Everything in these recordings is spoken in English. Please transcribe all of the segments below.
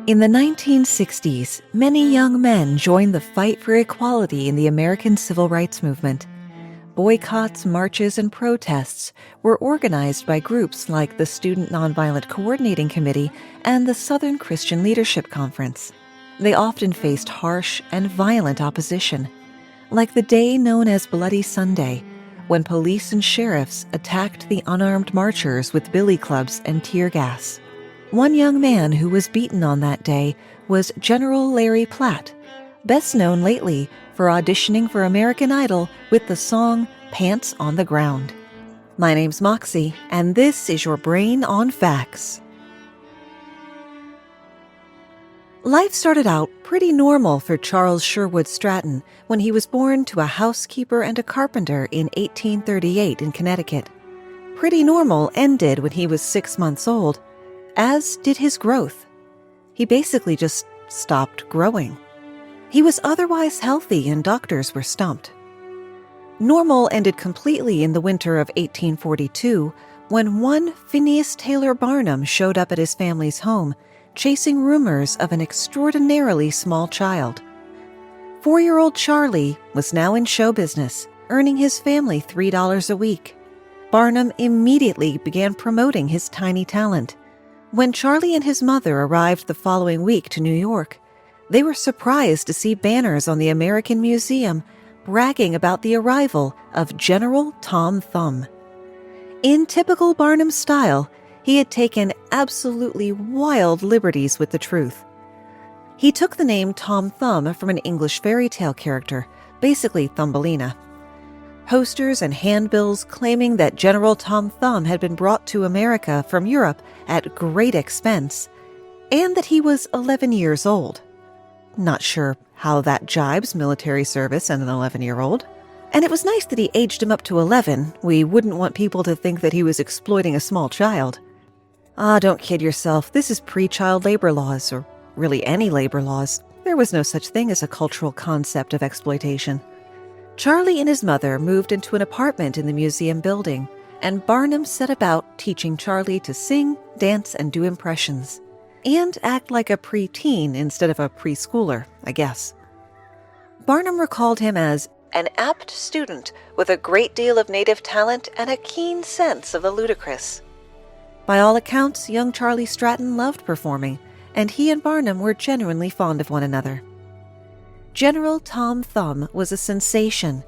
In the 1960s, many young men joined the fight for equality in the American Civil Rights Movement. Boycotts, marches, and protests were organized by groups like the Student Nonviolent Coordinating Committee and the Southern Christian Leadership Conference. They often faced harsh and violent opposition, like the day known as Bloody Sunday, when police and sheriffs attacked the unarmed marchers with billy clubs and tear gas. One young man who was beaten on that day was General Larry Platt, best known lately for auditioning for American Idol with the song Pants on the Ground. My name's Moxie, and this is your Brain on Facts. Life started out pretty normal for Charles Sherwood Stratton when he was born to a housekeeper and a carpenter in 1838 in Connecticut. Pretty normal ended when he was 6 months old, as did his growth. He basically just stopped growing. He was otherwise healthy and doctors were stumped. Normal ended completely in the winter of 1842 when one Phineas Taylor Barnum showed up at his family's home, chasing rumors of an extraordinarily small child. 4-year-old Charlie was now in show business, earning his family $3 a week. Barnum immediately began promoting his tiny talent. When Charlie and his mother arrived the following week to New York, they were surprised to see banners on the American Museum bragging about the arrival of General Tom Thumb. In typical Barnum style, he had taken absolutely wild liberties with the truth. He took the name Tom Thumb from an English fairy tale character, basically Thumbelina. Posters and handbills claiming that General Tom Thumb had been brought to America from Europe at great expense, and that he was 11 years old. Not sure how that jibes military service and an 11-year-old. And it was nice that he aged him up to 11. We wouldn't want people to think that he was exploiting a small child. Don't kid yourself. This is pre-child labor laws, or really any labor laws. There was no such thing as a cultural concept of exploitation. Charlie and his mother moved into an apartment in the museum building, and Barnum set about teaching Charlie to sing, dance, and do impressions. And act like a preteen instead of a preschooler, I guess. Barnum recalled him as an apt student with a great deal of native talent and a keen sense of the ludicrous. By all accounts, young Charlie Stratton loved performing, and he and Barnum were genuinely fond of one another. General Tom Thumb was a sensation.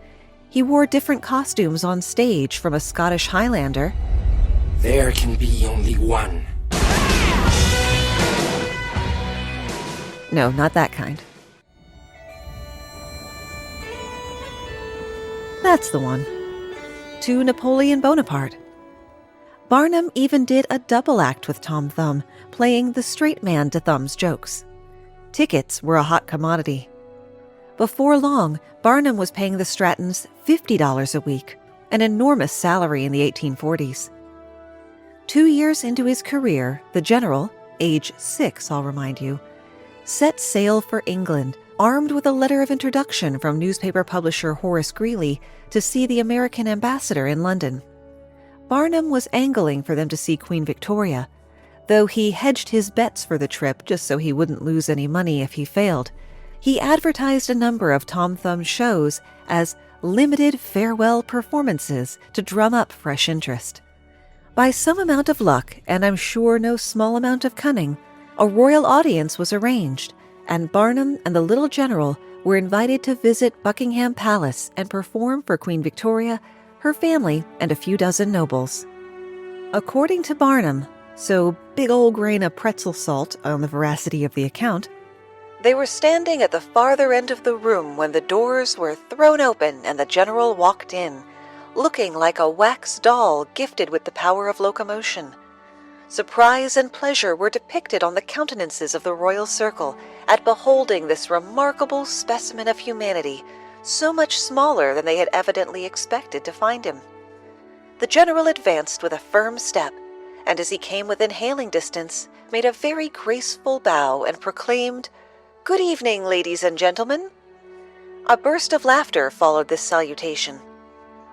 He wore different costumes on stage, from a Scottish Highlander. There can be only one. No, not that kind. That's the one. To Napoleon Bonaparte. Barnum even did a double act with Tom Thumb, playing the straight man to Thumb's jokes. Tickets were a hot commodity. Before long, Barnum was paying the Strattons $50 a week, an enormous salary in the 1840s. 2 years into his career, the general, age 6, I'll remind you, set sail for England, armed with a letter of introduction from newspaper publisher Horace Greeley to see the American ambassador in London. Barnum was angling for them to see Queen Victoria, though he hedged his bets for the trip just so he wouldn't lose any money if he failed. He advertised a number of Tom Thumb's shows as limited farewell performances to drum up fresh interest. By some amount of luck, and I'm sure no small amount of cunning, a royal audience was arranged, and Barnum and the little general were invited to visit Buckingham Palace and perform for Queen Victoria, her family, and a few dozen nobles. According to Barnum, so big old grain of pretzel salt on the veracity of the account, they were standing at the farther end of the room when the doors were thrown open and the general walked in, looking like a wax doll gifted with the power of locomotion. Surprise and pleasure were depicted on the countenances of the royal circle at beholding this remarkable specimen of humanity, so much smaller than they had evidently expected to find him. The general advanced with a firm step, and as he came within hailing distance, made a very graceful bow and proclaimed, "Good evening, ladies and gentlemen." A burst of laughter followed this salutation.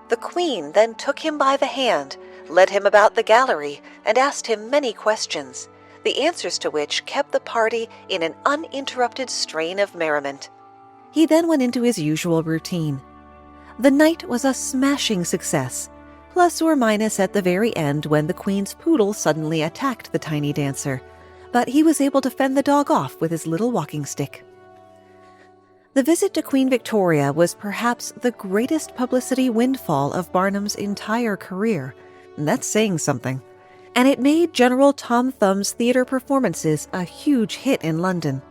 The Queen then took him by the hand, led him about the gallery, and asked him many questions, the answers to which kept the party in an uninterrupted strain of merriment. He then went into his usual routine. The night was a smashing success, plus or minus at the very end when the Queen's poodle suddenly attacked the tiny dancer, but he was able to fend the dog off with his little walking stick. The visit to Queen Victoria was perhaps the greatest publicity windfall of Barnum's entire career. That's saying something. And it made General Tom Thumb's theater performances a huge hit in London.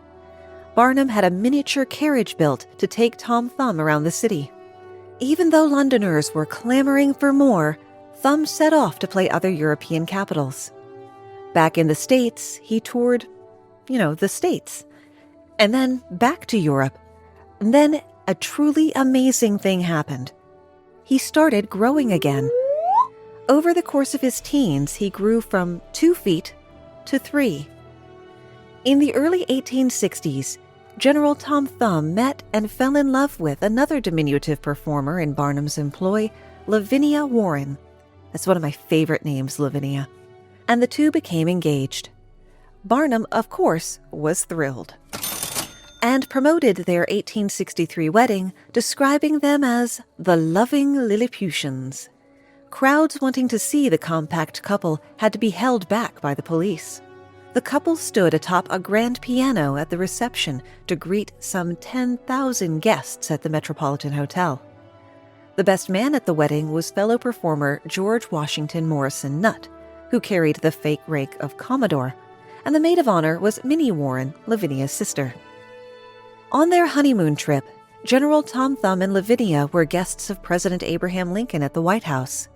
Barnum had a miniature carriage built to take Tom Thumb around the city. Even though Londoners were clamoring for more, Thumb set off to play other European capitals. Back in the States, he toured, the States. And then back to Europe. And then a truly amazing thing happened. He started growing again. Over the course of his teens, he grew from 2 feet to 3. In the early 1860s, General Tom Thumb met and fell in love with another diminutive performer in Barnum's employ, Lavinia Warren. That's one of my favorite names, Lavinia. And the two became engaged. Barnum, of course, was thrilled, and promoted their 1863 wedding, describing them as the loving Lilliputians. Crowds wanting to see the compact couple had to be held back by the police. The couple stood atop a grand piano at the reception to greet some 10,000 guests at the Metropolitan Hotel. The best man at the wedding was fellow performer George Washington Morrison Nutt, who carried the fake rank of Commodore, and the maid of honor was Minnie Warren, Lavinia's sister. On their honeymoon trip, General Tom Thumb and Lavinia were guests of President Abraham Lincoln at the White House.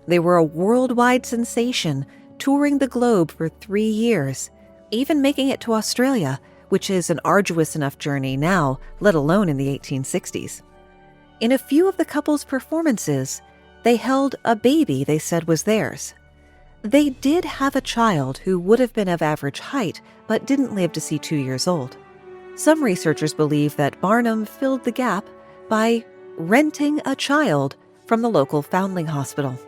They were a worldwide sensation, touring the globe for 3 years, even making it to Australia, which is an arduous enough journey now, let alone in the 1860s. In a few of the couple's performances, they held a baby they said was theirs. They did have a child who would have been of average height, but didn't live to see 2 years old. Some researchers believe that Barnum filled the gap by renting a child from the local foundling hospital.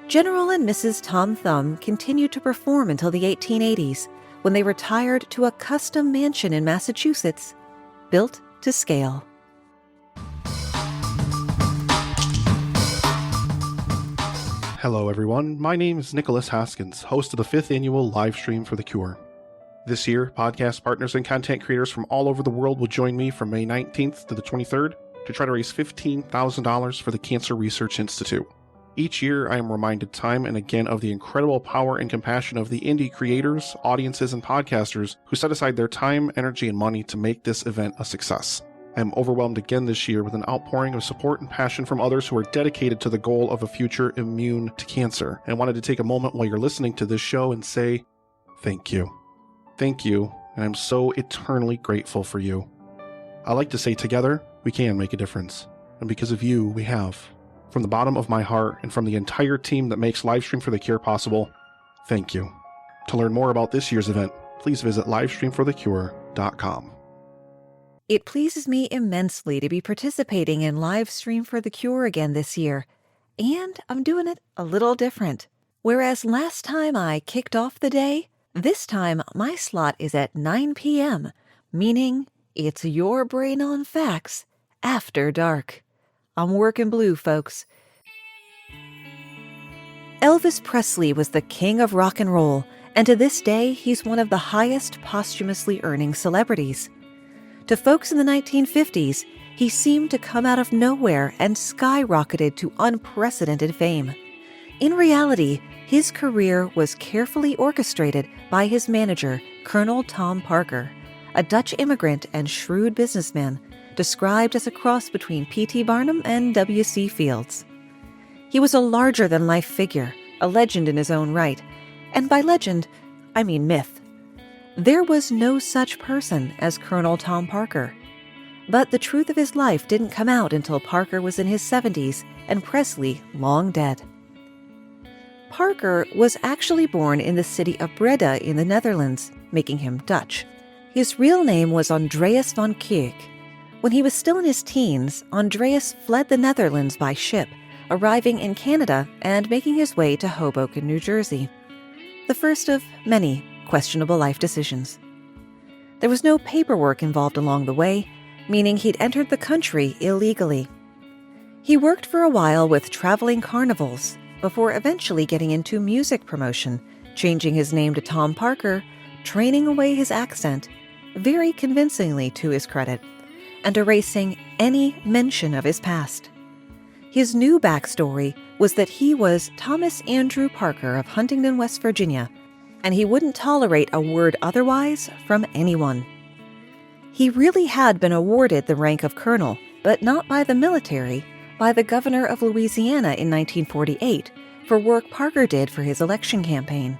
General and Mrs. Tom Thumb continued to perform until the 1880s, when they retired to a custom mansion in Massachusetts, built to scale. Hello everyone, my name is Nicholas Haskins, host of the 5th annual live stream for The Cure. This year, podcast partners and content creators from all over the world will join me from May 19th to the 23rd to try to raise $15,000 for the Cancer Research Institute. Each year, I am reminded time and again of the incredible power and compassion of the indie creators, audiences, and podcasters who set aside their time, energy, and money to make this event a success. I am overwhelmed again this year with an outpouring of support and passion from others who are dedicated to the goal of a future immune to cancer, and wanted to take a moment while you're listening to this show and say, thank you. Thank you, and I'm so eternally grateful for you. I like to say together, we can make a difference, and because of you, we have. From the bottom of my heart and from the entire team that makes Livestream for the Cure possible, thank you. To learn more about this year's event, please visit livestreamforthecure.com. It pleases me immensely to be participating in Livestream for the Cure again this year, and I'm doing it a little different. Whereas last time I kicked off the day, this time my slot is at 9 p.m., meaning it's your brain on facts after dark. I'm working blue, folks. Elvis Presley was the king of rock and roll, and to this day, he's one of the highest posthumously earning celebrities. To folks in the 1950s, he seemed to come out of nowhere and skyrocketed to unprecedented fame. In reality, his career was carefully orchestrated by his manager, Colonel Tom Parker, a Dutch immigrant and shrewd businessman, described as a cross between P.T. Barnum and W.C. Fields. He was a larger-than-life figure, a legend in his own right, and by legend, I mean myth. There was no such person as Colonel Tom Parker. But the truth of his life didn't come out until Parker was in his 70s and Presley long dead. Parker was actually born in the city of Breda in the Netherlands, making him Dutch. His real name was Andreas van Keuck. When he was still in his teens, Andreas fled the Netherlands by ship, arriving in Canada and making his way to Hoboken, New Jersey. The first of many questionable life decisions. There was no paperwork involved along the way, meaning he'd entered the country illegally. He worked for a while with traveling carnivals before eventually getting into music promotion, changing his name to Tom Parker, training away his accent, very convincingly to his credit, and erasing any mention of his past. His new backstory was that he was Thomas Andrew Parker of Huntington, West Virginia, and he wouldn't tolerate a word otherwise from anyone. He really had been awarded the rank of colonel, but not by the military, by the governor of Louisiana in 1948 for work Parker did for his election campaign.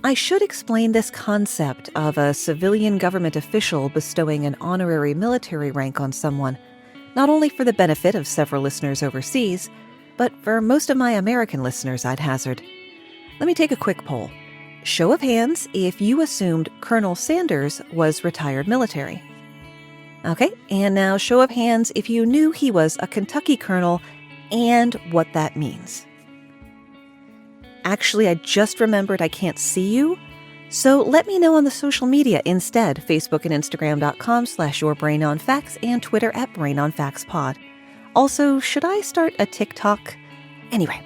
I should explain this concept of a civilian government official bestowing an honorary military rank on someone, not only for the benefit of several listeners overseas, but for most of my American listeners, I'd hazard. Let me take a quick poll. Show of hands if you assumed Colonel Sanders was retired military. Okay, and now show of hands if you knew he was a Kentucky colonel and what that means. Actually, I just remembered I can't see you, so let me know on the social media instead, Facebook and Instagram.com/YourBrainOnFacts and Twitter @BrainOnFactsPod. Also, should I start a TikTok? Anyway,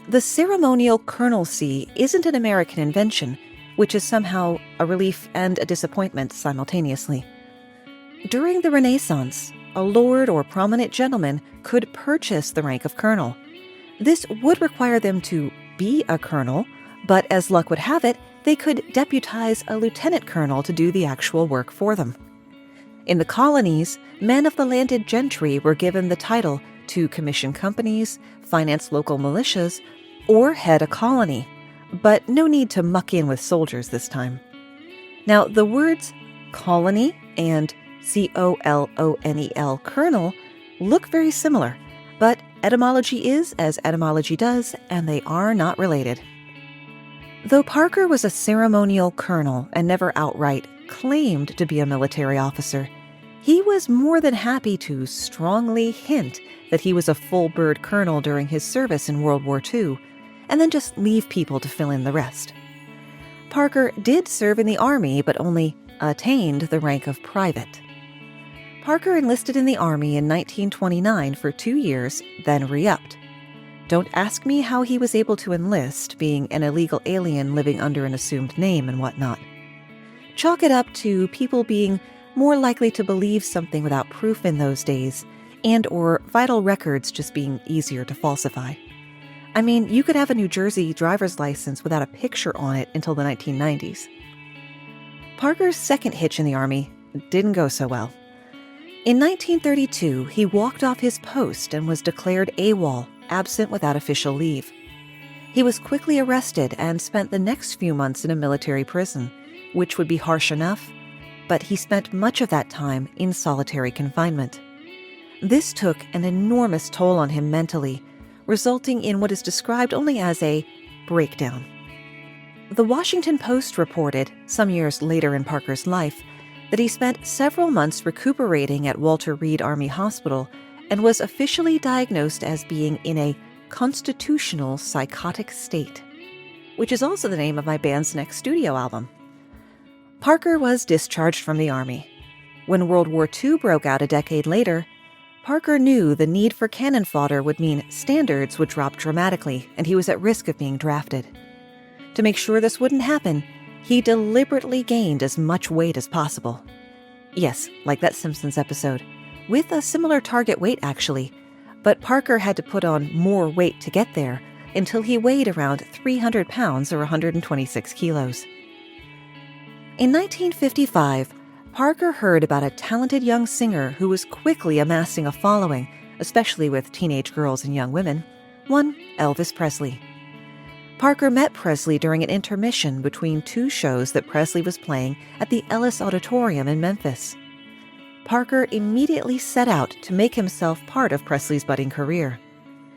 the ceremonial colonelcy isn't an American invention, which is somehow a relief and a disappointment simultaneously. During the Renaissance, a lord or prominent gentleman could purchase the rank of colonel. This would require them to be a colonel, but as luck would have it, they could deputize a lieutenant colonel to do the actual work for them. In the colonies, men of the landed gentry were given the title to commission companies, finance local militias, or head a colony, but no need to muck in with soldiers this time. Now, the words colony and colonel, colonel, look very similar, but etymology is as etymology does, and they are not related. Though Parker was a ceremonial colonel and never outright claimed to be a military officer, he was more than happy to strongly hint that he was a full-bird colonel during his service in World War II, and then just leave people to fill in the rest. Parker did serve in the Army, but only attained the rank of private. Parker enlisted in the Army in 1929 for 2 years, then re-upped. Don't ask me how he was able to enlist, being an illegal alien living under an assumed name and whatnot. Chalk it up to people being more likely to believe something without proof in those days, and or vital records just being easier to falsify. I mean, you could have a New Jersey driver's license without a picture on it until the 1990s. Parker's second hitch in the Army didn't go so well. In 1932, he walked off his post and was declared AWOL, absent without official leave. He was quickly arrested and spent the next few months in a military prison, which would be harsh enough, but he spent much of that time in solitary confinement. This took an enormous toll on him mentally, resulting in what is described only as a breakdown. The Washington Post reported, some years later in Parker's life, that he spent several months recuperating at Walter Reed Army Hospital and was officially diagnosed as being in a constitutional psychotic state, which is also the name of my band's next studio album. Parker was discharged from the Army. When World War II broke out a decade later, Parker knew the need for cannon fodder would mean standards would drop dramatically, and he was at risk of being drafted. To make sure this wouldn't happen, he deliberately gained as much weight as possible. Yes, like that Simpsons episode, with a similar target weight actually, but Parker had to put on more weight to get there until he weighed around 300 pounds or 126 kilos. In 1955, Parker heard about a talented young singer who was quickly amassing a following, especially with teenage girls and young women, one Elvis Presley. Parker met Presley during an intermission between 2 shows that Presley was playing at the Ellis Auditorium in Memphis. Parker immediately set out to make himself part of Presley's budding career.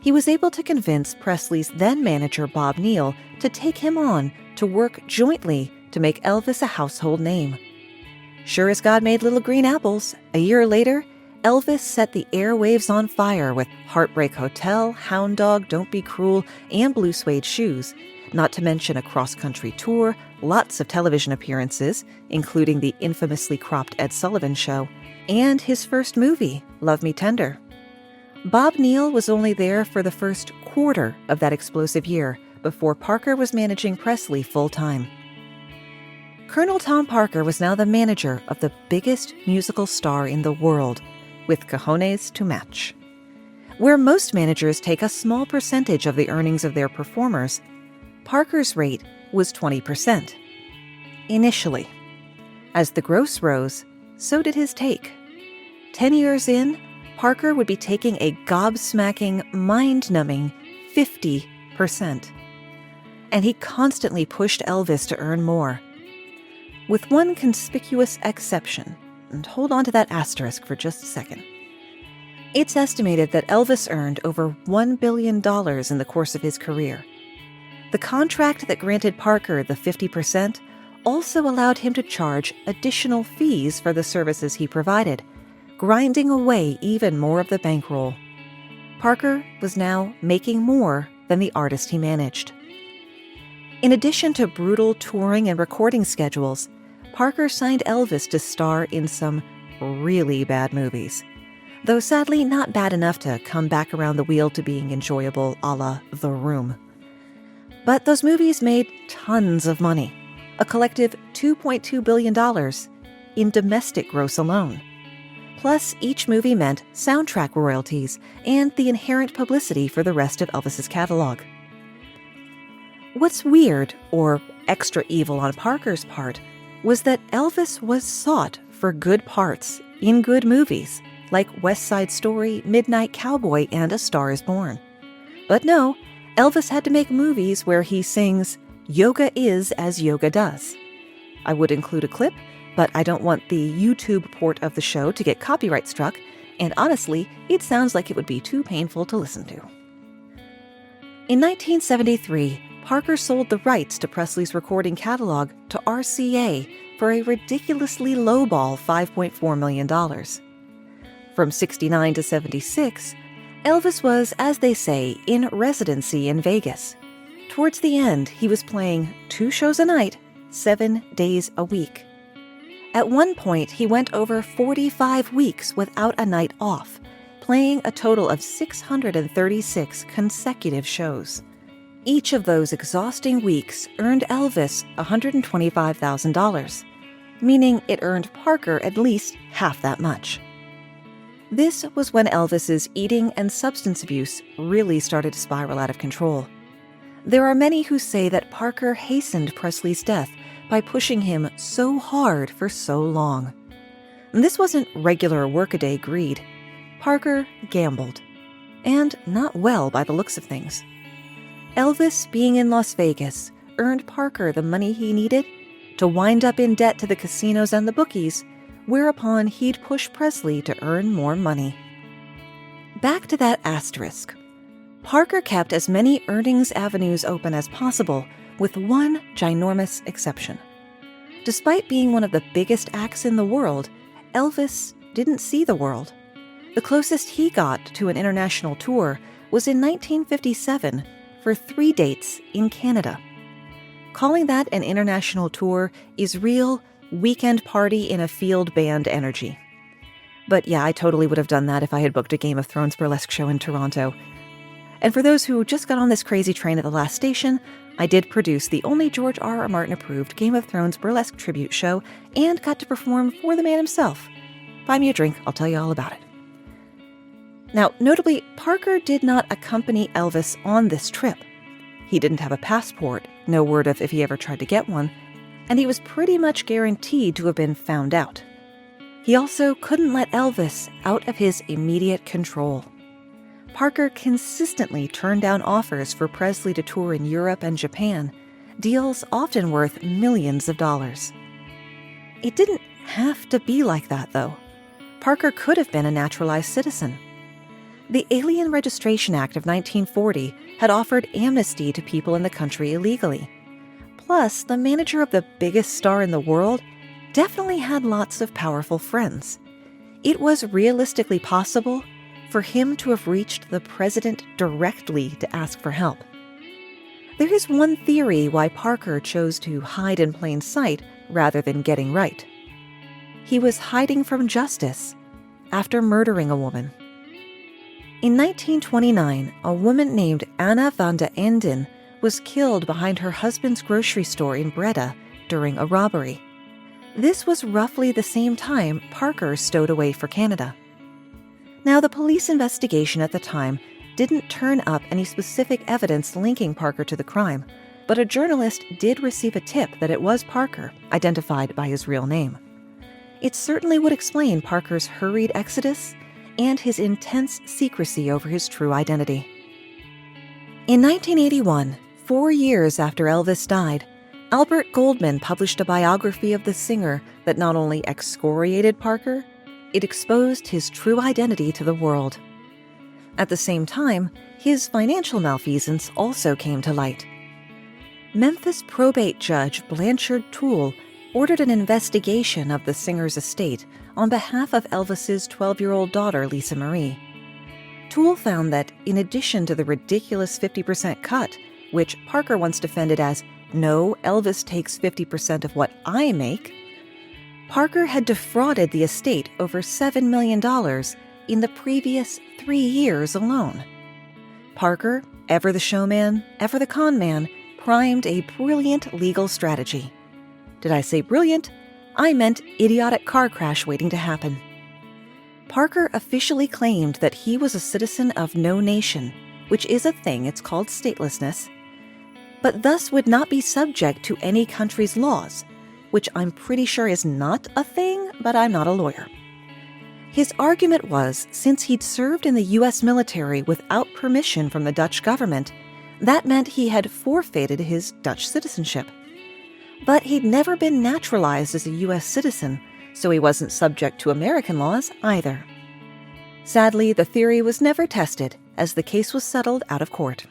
He was able to convince Presley's then-manager Bob Neal to take him on to work jointly to make Elvis a household name. Sure as God made little green apples, a year later, Elvis set the airwaves on fire with Heartbreak Hotel, Hound Dog, Don't Be Cruel, and Blue Suede Shoes, not to mention a cross-country tour, lots of television appearances, including the infamously cropped Ed Sullivan Show, and his first movie, Love Me Tender. Bob Neal was only there for the first quarter of that explosive year before Parker was managing Presley full-time. Colonel Tom Parker was now the manager of the biggest musical star in the world, with cojones to match. Where most managers take a small percentage of the earnings of their performers, Parker's rate was 20%. Initially. As the gross rose, so did his take. 10 years in, Parker would be taking a gobsmacking, mind-numbing 50%. And he constantly pushed Elvis to earn more. With one conspicuous exception, and hold on to that asterisk for just a second. It's estimated that Elvis earned over $1 billion in the course of his career. The contract that granted Parker the 50% also allowed him to charge additional fees for the services he provided, grinding away even more of the bankroll. Parker was now making more than the artist he managed. In addition to brutal touring and recording schedules, Parker signed Elvis to star in some really bad movies, though sadly not bad enough to come back around the wheel to being enjoyable a la The Room. But those movies made tons of money, a collective $2.2 billion in domestic gross alone. Plus, each movie meant soundtrack royalties and the inherent publicity for the rest of Elvis's catalog. What's weird, or extra evil on Parker's part, was that Elvis was sought for good parts in good movies, like West Side Story, Midnight Cowboy, and A Star is Born. But no, Elvis had to make movies where he sings, "Yoga is as yoga does." I would include a clip, but I don't want the YouTube port of the show to get copyright struck, and honestly, it sounds like it would be too painful to listen to. In 1973, Parker sold the rights to Presley's recording catalog to RCA for a ridiculously lowball $5.4 million. From 69 to 76, Elvis was, as they say, in residency in Vegas. Towards the end, he was playing 2 shows a night, 7 days a week. At one point, he went over 45 weeks without a night off, playing a total of 636 consecutive shows. Each of those exhausting weeks earned Elvis $125,000, meaning it earned Parker at least half that much. This was when Elvis's eating and substance abuse really started to spiral out of control. There are many who say that Parker hastened Presley's death by pushing him so hard for so long. And this wasn't regular workaday greed. Parker gambled. And not well by the looks of things. Elvis, being in Las Vegas, earned Parker the money he needed to wind up in debt to the casinos and the bookies, whereupon he'd push Presley to earn more money. Back to that asterisk. Parker kept as many earnings avenues open as possible, with one ginormous exception. Despite being one of the biggest acts in the world, Elvis didn't see the world. The closest he got to an international tour was in 1957 for 3 dates in Canada. Calling that an international tour is real weekend party in a field band energy. But yeah, I totally would have done that if I had booked a Game of Thrones burlesque show in Toronto. And for those who just got on this crazy train at the last station, I did produce the only George R.R. Martin-approved Game of Thrones burlesque tribute show and got to perform for the man himself. Buy me a drink, I'll tell you all about it. Now, notably, Parker did not accompany Elvis on this trip. He didn't have a passport, no word of if he ever tried to get one, and he was pretty much guaranteed to have been found out. He also couldn't let Elvis out of his immediate control. Parker consistently turned down offers for Presley to tour in Europe and Japan, deals often worth millions of dollars. It didn't have to be like that, though. Parker could have been a naturalized citizen. The Alien Registration Act of 1940 had offered amnesty to people in the country illegally. Plus, the manager of the biggest star in the world definitely had lots of powerful friends. It was realistically possible for him to have reached the president directly to ask for help. There is one theory why Parker chose to hide in plain sight rather than getting right. He was hiding from justice after murdering a woman. In 1929, a woman named Anna van de Enden was killed behind her husband's grocery store in Breda during a robbery. This was roughly the same time Parker stowed away for Canada. Now, the police investigation at the time didn't turn up any specific evidence linking Parker to the crime, but a journalist did receive a tip that it was Parker, identified by his real name. It certainly would explain Parker's hurried exodus and his intense secrecy over his true identity. In 1981, 4 years after Elvis died, Albert Goldman published a biography of the singer that not only excoriated Parker, it exposed his true identity to the world. At the same time, his financial malfeasance also came to light. Memphis probate judge Blanchard Toole ordered an investigation of the singer's estate on behalf of Elvis's 12-year-old daughter, Lisa Marie. Toole found that, in addition to the ridiculous 50% cut, which Parker once defended as, "No, Elvis takes 50% of what I make," Parker had defrauded the estate over $7 million in the previous 3 years alone. Parker, ever the showman, ever the con man, primed a brilliant legal strategy. Did I say brilliant? I meant idiotic car crash waiting to happen. Parker officially claimed that he was a citizen of no nation, which is a thing, it's called statelessness, but thus would not be subject to any country's laws, which I'm pretty sure is not a thing, but I'm not a lawyer. His argument was, since he'd served in the U.S. military without permission from the Dutch government, that meant he had forfeited his Dutch citizenship. But he'd never been naturalized as a U.S. citizen, so he wasn't subject to American laws either. Sadly, the theory was never tested, as the case was settled out of court.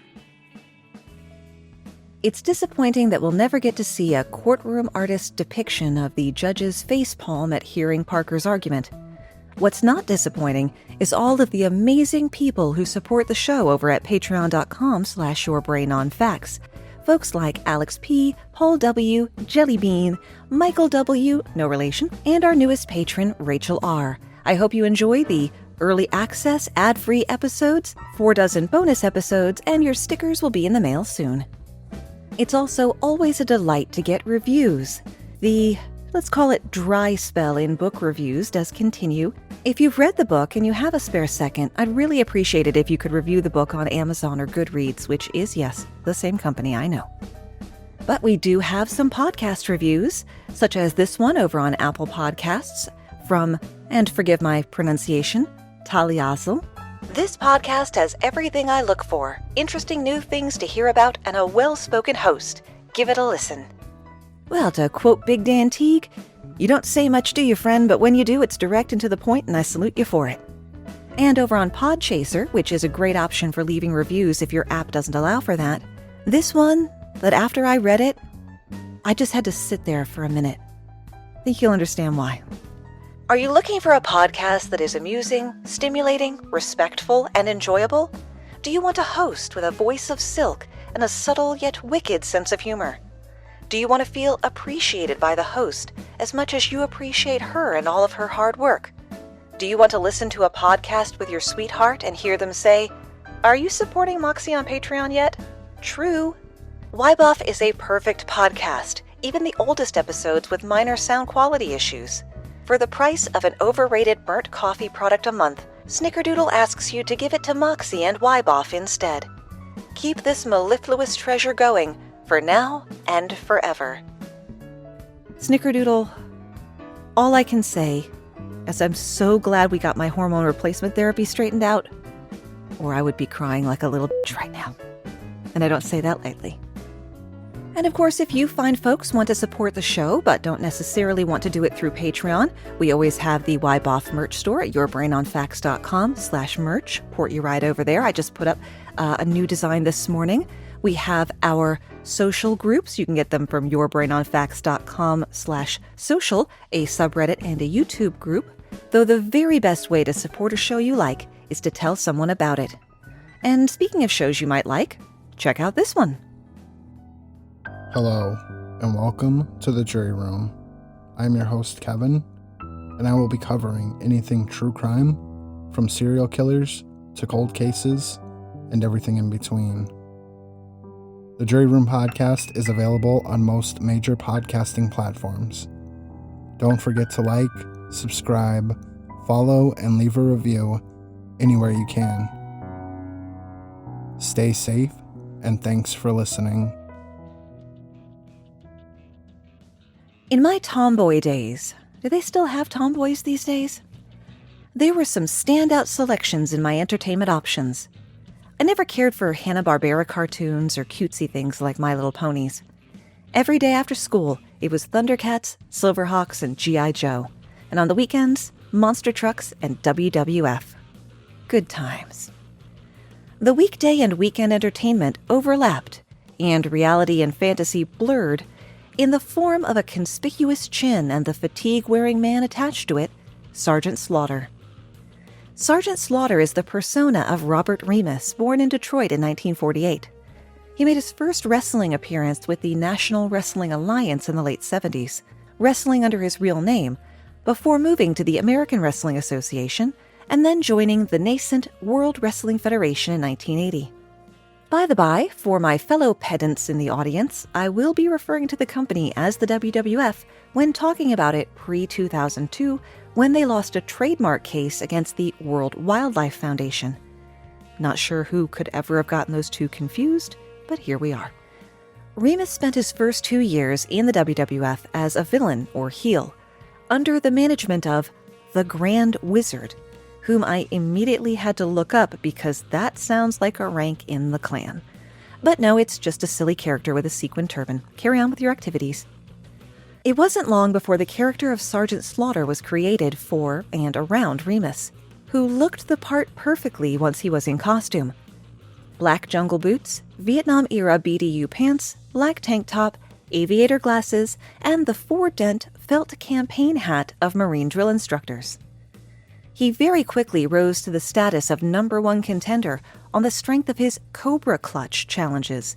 It's disappointing that we'll never get to see a courtroom artist depiction of the judge's facepalm at hearing Parker's argument. What's not disappointing is all of the amazing people who support the show over at patreon.com/yourbrainonfacts. Folks like Alex P., Paul W., Jellybean, Michael W., no relation, and our newest patron, Rachel R. I hope you enjoy the early access, ad-free episodes, 4 dozen bonus episodes, and your stickers will be in the mail soon. It's also always a delight to get reviews. The, let's call it dry spell in book reviews does continue. If you've read the book and you have a spare second, I'd really appreciate it if you could review the book on Amazon or Goodreads, which is, yes, the same company, I know. But we do have some podcast reviews, such as this one over on Apple Podcasts from, and forgive my pronunciation, Taliazel. This podcast has everything I look for, interesting new things to hear about, and a well-spoken host. Give it a listen. Well, to quote Big Dan Teague, you don't say much, do you, friend? But when you do, it's direct and to the point, and I salute you for it. And over on Podchaser, which is a great option for leaving reviews if your app doesn't allow for that, this one, that after I read it, I just had to sit there for a minute. I think you'll understand why. Are you looking for a podcast that is amusing, stimulating, respectful, and enjoyable? Do you want a host with a voice of silk and a subtle yet wicked sense of humor? Do you want to feel appreciated by the host as much as you appreciate her and all of her hard work? Do you want to listen to a podcast with your sweetheart and hear them say, "Are you supporting Moxie on Patreon yet?" True. YBOF is a perfect podcast, even the oldest episodes with minor sound quality issues. For the price of an overrated burnt coffee product a month, Snickerdoodle asks you to give it to Moxie and YBOF instead. Keep this mellifluous treasure going for now and forever. Snickerdoodle, all I can say is I'm so glad we got my hormone replacement therapy straightened out, or I would be crying like a little bitch right now. And I don't say that lightly. And of course, if you fine folks want to support the show but don't necessarily want to do it through Patreon, we always have the YBOF merch store at yourbrainonfacts.com/merch. Port you right over there. I just put up a new design this morning. We have our social groups. You can get them from yourbrainonfacts.com/social, a subreddit and a YouTube group. Though the very best way to support a show you like is to tell someone about it. And speaking of shows you might like, check out this one. Hello, and welcome to the Jury Room. I'm your host, Kevin, and I will be covering anything true crime, from serial killers to cold cases, and everything in between. The Jury Room podcast is available on most major podcasting platforms. Don't forget to like, subscribe, follow, and leave a review anywhere you can. Stay safe, and thanks for listening. In my tomboy days, do they still have tomboys these days? There were some standout selections in my entertainment options. I never cared for Hanna-Barbera cartoons or cutesy things like My Little Ponies. Every day after school, it was Thundercats, Silverhawks, and G.I. Joe. And on the weekends, Monster Trucks and WWF. Good times. The weekday and weekend entertainment overlapped, and reality and fantasy blurred in the form of a conspicuous chin and the fatigue-wearing man attached to it, Sargent Slaughter. Sargent Slaughter is the persona of Robert Remus, born in Detroit in 1948. He made his first wrestling appearance with the National Wrestling Alliance in the late 70s, wrestling under his real name, before moving to the American Wrestling Association and then joining the nascent World Wrestling Federation in 1980. By the by, for my fellow pedants in the audience, I will be referring to the company as the WWF when talking about it pre-2002, when they lost a trademark case against the World Wildlife Foundation. Not sure who could ever have gotten those two confused, but here we are. Remus spent his first 2 years in the WWF as a villain or heel, under the management of the Grand Wizard, whom I immediately had to look up because that sounds like a rank in the clan. But no, it's just a silly character with a sequin turban. Carry on with your activities. It wasn't long before the character of Sargent Slaughter was created for and around Remus, who looked the part perfectly once he was in costume. Black jungle boots, Vietnam-era BDU pants, black tank top, aviator glasses, and the four-dent felt campaign hat of Marine drill instructors. He very quickly rose to the status of #1 contender on the strength of his Cobra Clutch challenges,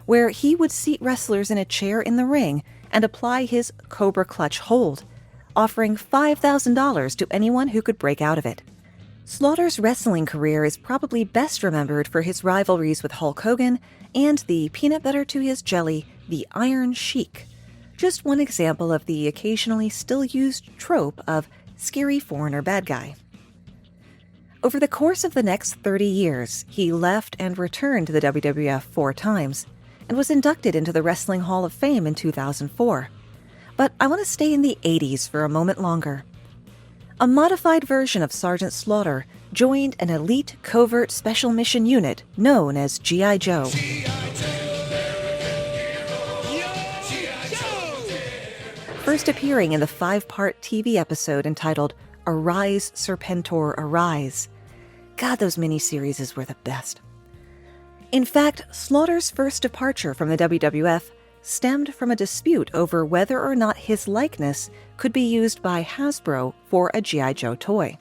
where he would seat wrestlers in a chair in the ring and apply his Cobra Clutch hold, offering $5,000 to anyone who could break out of it. Slaughter's wrestling career is probably best remembered for his rivalries with Hulk Hogan and the peanut butter to his jelly, the Iron Sheik. Just one example of the occasionally still used trope of scary foreigner bad guy. Over the course of the next 30 years, he left and returned to the WWF 4 times and was inducted into the Wrestling Hall of Fame in 2004. But I want to stay in the 80s for a moment longer. A modified version of Sargent Slaughter joined an elite covert special mission unit known as G.I. Joe. First appearing in the 5-part TV episode entitled Arise, Serpentor, Arise. God, those miniseries were the best. In fact, Slaughter's first departure from the WWF stemmed from a dispute over whether or not his likeness could be used by Hasbro for a G.I. Joe toy.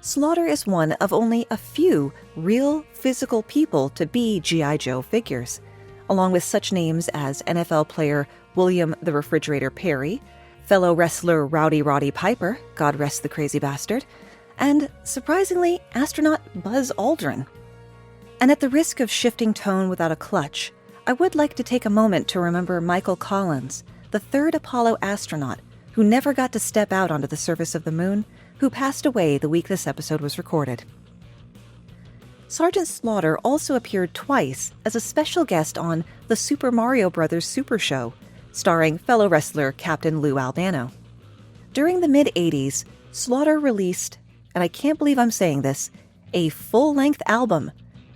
Slaughter is one of only a few real physical people to be G.I. Joe figures, along with such names as NFL player William the Refrigerator Perry, fellow wrestler Rowdy Roddy Piper, God rest the crazy bastard, and, surprisingly, astronaut Buzz Aldrin. And at the risk of shifting tone without a clutch, I would like to take a moment to remember Michael Collins, the third Apollo astronaut, who never got to step out onto the surface of the moon, who passed away the week this episode was recorded. Sargent Slaughter also appeared twice as a special guest on the Super Mario Bros. Super Show, starring fellow wrestler Captain Lou Albano. During the mid-'80s, Slaughter released, and I can't believe I'm saying this, a full-length album,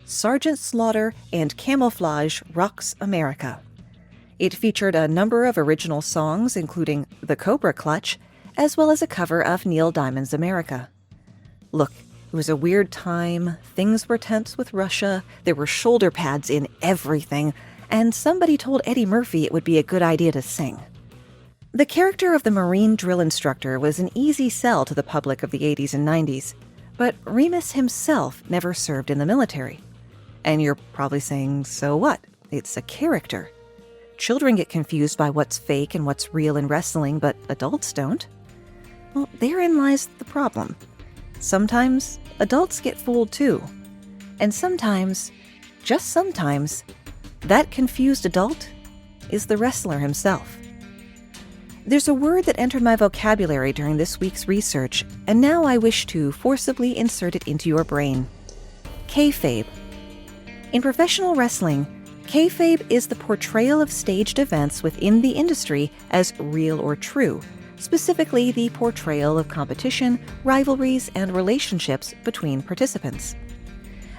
Sargent Slaughter and Camouflage Rocks America. It featured a number of original songs, including The Cobra Clutch, as well as a cover of Neil Diamond's America. Look, it was a weird time, things were tense with Russia, there were shoulder pads in everything, and somebody told Eddie Murphy it would be a good idea to sing. The character of the Marine drill instructor was an easy sell to the public of the 80s and 90s, but Remus himself never served in the military. And you're probably saying, so what? It's a character. children get confused by what's fake and what's real in wrestling, but adults don't. Well, therein lies the problem. Sometimes adults get fooled too. And sometimes, just sometimes, that confused adult is the wrestler himself. There's a word that entered my vocabulary during this week's research, and now I wish to forcibly insert it into your brain. Kayfabe. In professional wrestling, kayfabe is the portrayal of staged events within the industry as real or true, specifically the portrayal of competition, rivalries, and relationships between participants.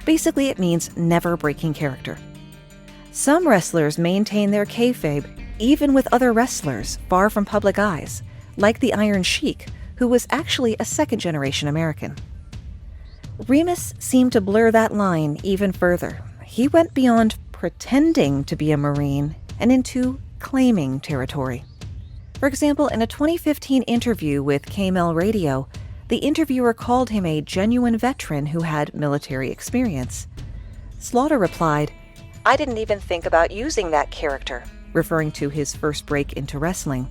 Basically, it means never breaking character. Some wrestlers maintain their kayfabe even with other wrestlers far from public eyes, like the Iron Sheik, who was actually a second-generation American. Remus seemed to blur that line even further. He went beyond pretending to be a Marine and into claiming territory. For example, in a 2015 interview with KML Radio, the interviewer called him a genuine veteran who had military experience. Slaughter replied, "I didn't even think about using that character," referring to his first break into wrestling,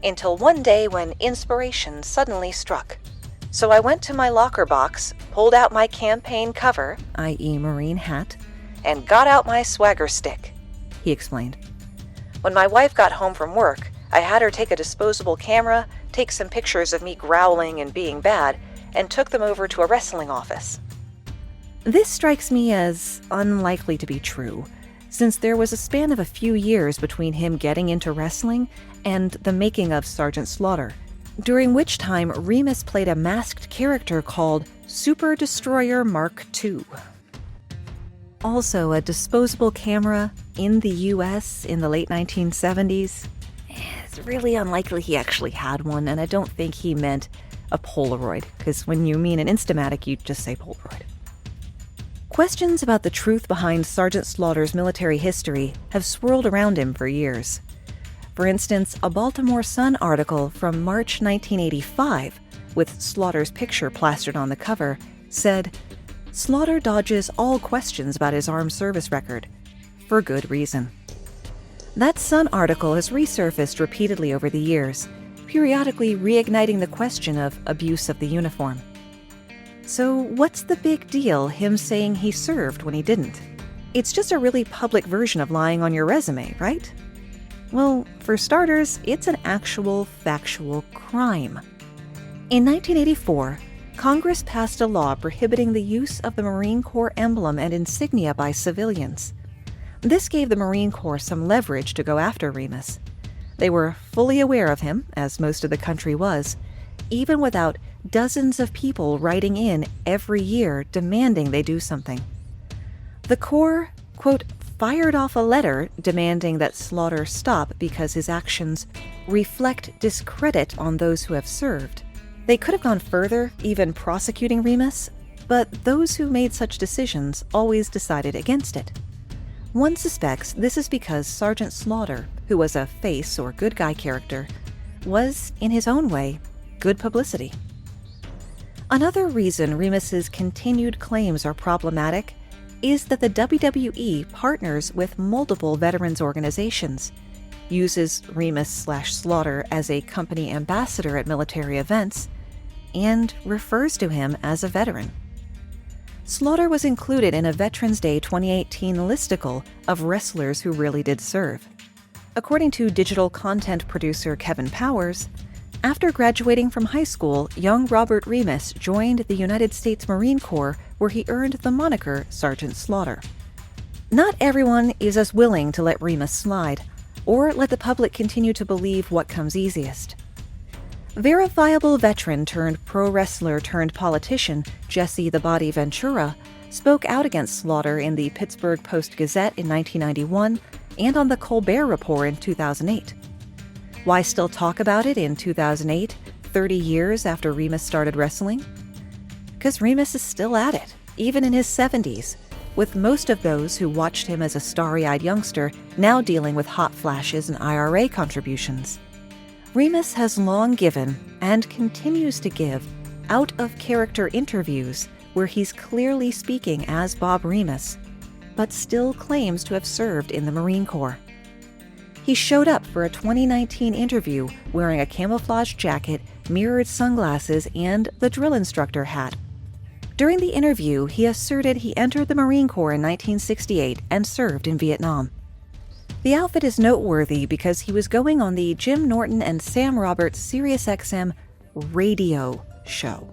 "until one day when inspiration suddenly struck. So I went to my locker box, pulled out my campaign cover, i.e. Marine hat, and got out my swagger stick," he explained. "When my wife got home from work, I had her take a disposable camera, take some pictures of me growling and being bad, and took them over to a wrestling office." This strikes me as unlikely to be true, since there was a span of a few years between him getting into wrestling and the making of Sargent Slaughter, during which time Remus played a masked character called Super Destroyer Mark II. Also, a disposable camera in the US in the late 1970s. It's really unlikely he actually had one, and I don't think he meant a Polaroid, because when you mean an Instamatic, you just say Polaroid. Questions about the truth behind Sargent Slaughter's military history have swirled around him for years. For instance, a Baltimore Sun article from March 1985, with Slaughter's picture plastered on the cover, said, "Slaughter dodges all questions about his armed service record, for good reason." That Sun article has resurfaced repeatedly over the years, periodically reigniting the question of abuse of the uniform. So what's the big deal, him saying he served when he didn't? It's just a really public version of lying on your resume, right? Well, for starters, it's an actual factual crime. In 1984, Congress passed a law prohibiting the use of the Marine Corps emblem and insignia by civilians. This gave the Marine Corps some leverage to go after Remus. They were fully aware of him, as most of the country was, even without dozens of people writing in every year demanding they do something. The Corps, quote, fired off a letter demanding that Slaughter stop because his actions reflect discredit on those who have served. They could have gone further, even prosecuting Remus, but those who made such decisions always decided against it. One suspects this is because Sargent Slaughter, who was a face or good guy character, was, in his own way, good publicity. Another reason Remus's continued claims are problematic is that the WWE partners with multiple veterans organizations, uses Remus/Slaughter as a company ambassador at military events, and refers to him as a veteran. Slaughter was included in a Veterans Day 2018 listicle of wrestlers who really did serve. According to digital content producer Kevin Powers, after graduating from high school, young Robert Remus joined the United States Marine Corps, where he earned the moniker Sargent Slaughter. Not everyone is as willing to let Remus slide, or let the public continue to believe what comes easiest. Verifiable veteran turned pro wrestler turned politician Jesse the Body Ventura spoke out against Slaughter in the Pittsburgh Post-Gazette in 1991 and on the Colbert Report in 2008. Why still talk about it in 2008, 30 years after Remus started wrestling? Because Remus is still at it, even in his 70s, with most of those who watched him as a starry-eyed youngster now dealing with hot flashes and IRA contributions. Remus has long given, and continues to give, out-of-character interviews where he's clearly speaking as Bob Remus, but still claims to have served in the Marine Corps. He showed up for a 2019 interview wearing a camouflage jacket, mirrored sunglasses, and the drill instructor hat. During the interview, he asserted he entered the Marine Corps in 1968 and served in Vietnam. The outfit is noteworthy because he was going on the Jim Norton and Sam Roberts SiriusXM radio show.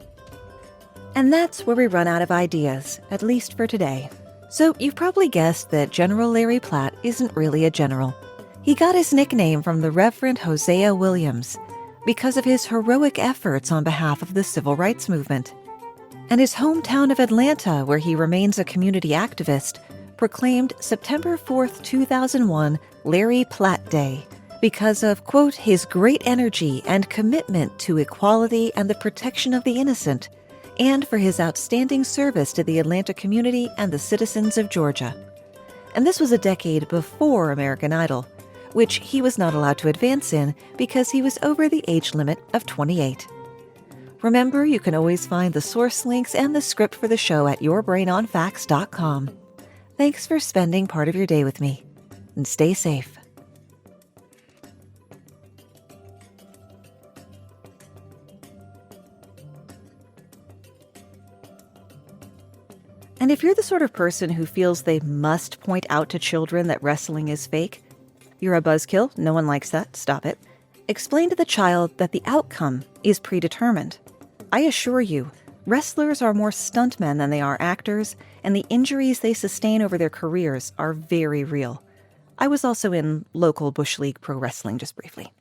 And that's where we run out of ideas, at least for today. So you've probably guessed that General Larry Platt isn't really a general. He got his nickname from the Reverend Hosea Williams because of his heroic efforts on behalf of the civil rights movement. And his hometown of Atlanta, where he remains a community activist, proclaimed September 4th, 2001, Larry Platt Day because of, quote, his great energy and commitment to equality and the protection of the innocent, and for his outstanding service to the Atlanta community and the citizens of Georgia. And this was a decade before American Idol, which he was not allowed to advance in because he was over the age limit of 28. Remember, you can always find the source links and the script for the show at yourbrainonfacts.com. Thanks for spending part of your day with me, and stay safe. And if you're the sort of person who feels they must point out to children that wrestling is fake, you're a buzzkill, no one likes that, stop it. Explain to the child that the outcome is predetermined. I assure you, wrestlers are more stuntmen than they are actors, and the injuries they sustain over their careers are very real. I was also in local Bush League pro wrestling just briefly.